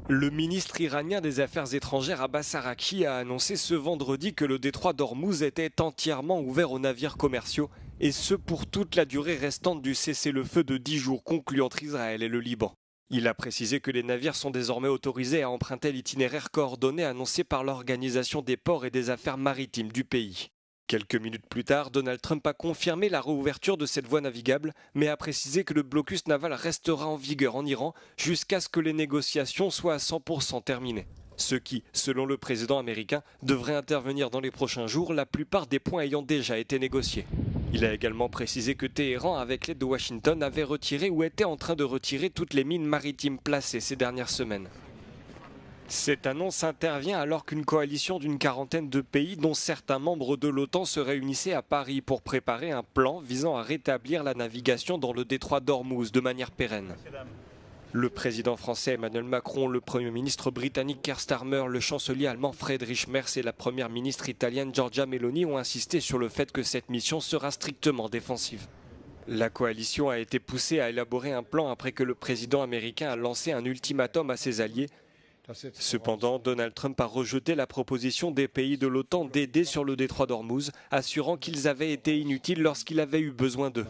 Le ministre iranien des Affaires étrangères Abbas Araqchi a annoncé ce vendredi que le détroit d'Ormuz était entièrement ouvert aux navires commerciaux, et ce pour toute la durée restante du cessez-le-feu de 10 jours conclu entre Israël et le Liban. Il a précisé que les navires sont désormais autorisés à emprunter l'itinéraire coordonné annoncé par l'Organisation des ports et des affaires maritimes du pays. Quelques minutes plus tard, Donald Trump a confirmé la réouverture de cette voie navigable, mais a précisé que le blocus naval restera en vigueur en Iran jusqu'à ce que les négociations soient à 100% terminées. Ce qui, selon le président américain, devrait intervenir dans les prochains jours, la plupart des points ayant déjà été négociés. Il a également précisé que Téhéran, avec l'aide de Washington, avait retiré ou était en train de retirer toutes les mines maritimes placées ces dernières semaines. Cette annonce intervient alors qu'une coalition d'une quarantaine de pays, dont certains membres de l'OTAN, se réunissait à Paris pour préparer un plan visant à rétablir la navigation dans le détroit d'Ormuz de manière pérenne. Le président français Emmanuel Macron, le Premier ministre britannique Keir Starmer, le chancelier allemand Friedrich Merz et la première ministre italienne Giorgia Meloni ont insisté sur le fait que cette mission sera strictement défensive. La coalition a été poussée à élaborer un plan après que le président américain a lancé un ultimatum à ses alliés. Cependant, Donald Trump a rejeté la proposition des pays de l'OTAN d'aider sur le détroit d'Ormuz, assurant qu'ils avaient été inutiles lorsqu'il avait eu besoin d'eux.